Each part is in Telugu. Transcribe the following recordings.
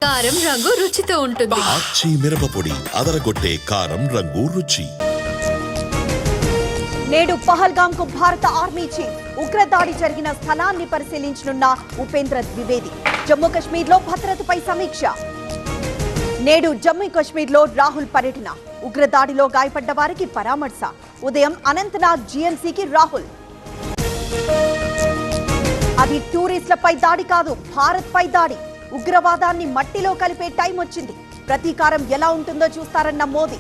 కారం రంగు రుచితో ఉంటుంది. ఆచి మిరపపొడి అదరగొట్టే కారం రంగు రుచి. నేడు పహల్గామ్ కు భారత ఆర్మీ చీఫ్ ఉగ్రదాడి జరిగిన స్థలాన్ని పరిశీలించనున్న ఉపేంద్ర ద్వివేది. జమ్మూ కశ్మీర్ లో భద్రతపై సమీక్ష. నేడు జమ్మూ కశ్మీర్ లో రాహుల్ పర్యటన. ఉగ్రదాడిలో గాయపడ్డ వారికి పరామర్శ. ఉదయం అనంతనాగ్ జీఎంసీకి రాహుల్. అది టూరిస్టులపై దాడి కాదు, భారత్ పై దాడి. ఉగ్రవాదాన్ని మట్టిలో కలిపే టైం వచ్చింది. ప్రతీకారం ఎలా ఉంటుందో చూస్తారన్న మోదీ.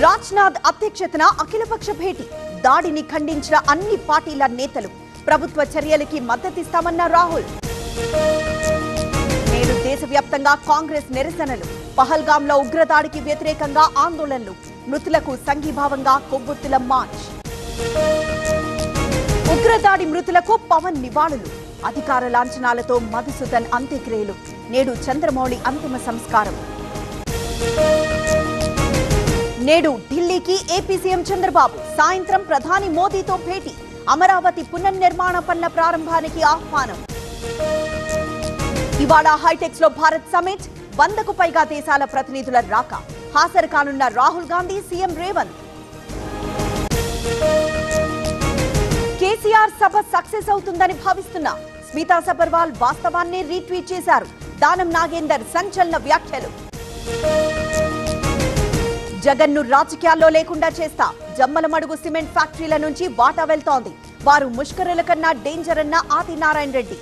రాజ్నాథ్ అధ్యక్షతన అఖిలపక్ష భేటీ. దాడిని ఖండించిన అన్ని పార్టీల నేతలు. ప్రభుత్వ చర్యలకి మద్దతిస్తామన్న రాహుల్. నేడు దేశవ్యాప్తంగా కాంగ్రెస్ నిరసనలు. పహల్గామ్లో ఉగ్రదాడికి వ్యతిరేకంగా ఆందోళనలు. మృతులకు సంఘీభావంగా కొవ్వొత్తుల మార్చ్. ఉగ్రదాడి మృతులకు పవన్ నివాళులు. అధికార లాంఛనాలతో మధుసూదన్ అంత్యక్రియలు. నేడు చంద్రమౌళి అంతిమ సంస్కారం. నేడు ఢిల్లీకి ఏపీ సీఎం చంద్రబాబు. సాయంత్రం ప్రధాని మోదీతో భేటీ. అమరావతి పునర్నిర్మాణ పనుల ప్రారంభానికి ఆహ్వానం. ఇవాళ హైటెక్స్ లో భారత్ సమిట్. 100కు పైగా దేశాల ప్రతినిధుల రాక. హాజరు కానున్న రాహుల్ గాంధీ, సీఎం రేవంత్. కేసీఆర్ సభ సక్సెస్ అవుతుందని భావిస్తున్నా. స్మితా సబర్వాల్ వాస్తవాన్ని రీట్వీట్ చేశారు. దానం నాగేందర్ సంచలన వ్యాఖ్యలు. జగన్ను రాజకీయాల్లో లేకుండా చేస్తా. జమ్మలమడుగు సిమెంట్ ఫ్యాక్టరీల నుంచి వాటా వెళ్తోంది. వారు ముష్కరుల కన్నా డేంజర్ అన్న ఆదినారాయణ రెడ్డి.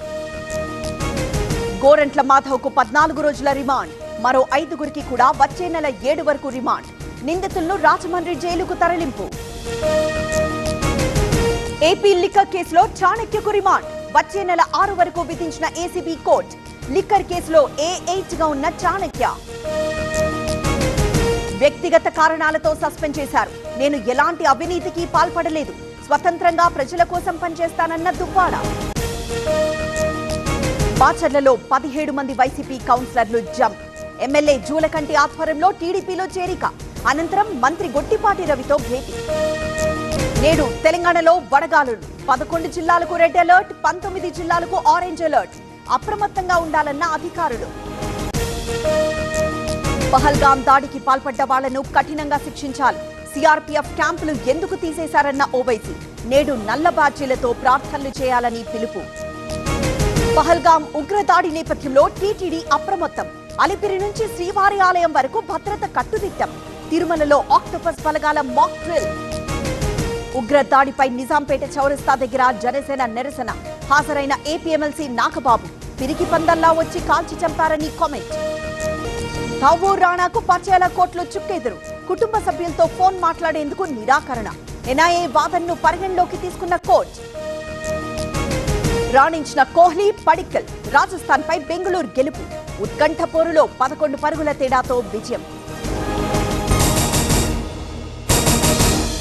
గోరంట్ల మాధవ్కు 14 రోజుల రిమాండ్. మరో 5గురికి కూడా వచ్చే నెల 7 వరకు రిమాండ్. నిందితులను రాజమండ్రి జైలుకు తరలింపు. ఏపీ లిక్కర్ కేసులో చాణక్యకు రిమాండ్. వచ్చే నెల 6 వరకు విధించిన ఏసీబీ కోర్టు. లిక్కర్ కేసులో A8 గా ఉన్న చాణక్య వ్యక్తిగత కారణాలతో సస్పెండ్ చేశారు. నేను ఎలాంటి అవినీతికి పాల్పడలేదు. స్వతంత్రంగా ప్రజల కోసం పనిచేస్తానన్న దువ్వాడ. బాచర్లలో 17 మంది వైసీపీ కౌన్సిలర్లు జంప్. ఎమ్మెల్యే జూలకంటి ఆధ్వర్యంలో టీడీపీలో చేరిక. అనంతరం మంత్రి గొట్టిపాటి రవితో భేటీ. నేడు తెలంగాణలో వడగాలులు. 11 జిల్లాలకు రెడ్ అలర్ట్, 19 జిల్లాలకు ఆరెంజ్ అలర్ట్. అప్రమత్తంగా ఉండాలన్న అధికారులు. పహల్గామ్ దాడికి పాల్పడ్డ వాళ్లను కఠినంగా శిక్షించాలి. సిఆర్పీఎఫ్ క్యాంపులు ఎందుకు తీసేశారన్న ఓవైసీ. నేడు నల్ల బ్యాడ్జీలతో ప్రార్థనలు చేయాలని పిలుపు. పహల్గామ్ ఉగ్రదాడి నేపథ్యంలో టీటీడీ అప్రమత్తం. అలిపిరి నుంచి శ్రీవారి ఆలయం వరకు భద్రత కట్టుదిట్టం. తిరుమలలో ఆక్టోపస్ బలగాల మాక్ డ్రిల్. ఉగ్రదాడిపై నిజాంపేట చౌరస్తా దగ్గర జనసేన నిరసన. హాజరైన ఏపీ ఎమ్మెల్సీ నాగబాబు. పిరికి పందల్లా వచ్చి కాల్చి చంపారని కామెంట్. తావూర్ రాణాకు 10,000 కోట్లు చుక్కెదురు. కుటుంబ సభ్యులతో ఫోన్ మాట్లాడేందుకు నిరాకరణ. ఎన్ఐఏ వాదనను పరిగణలోకి తీసుకున్న కోర్టు. రాణించిన కోహ్లీ, పడిక్కల్. రాజస్థాన్ పై బెంగళూరు గెలుపు. ఉత్కంఠ పోరులో 11 పరుగుల తేడాతో విజయం.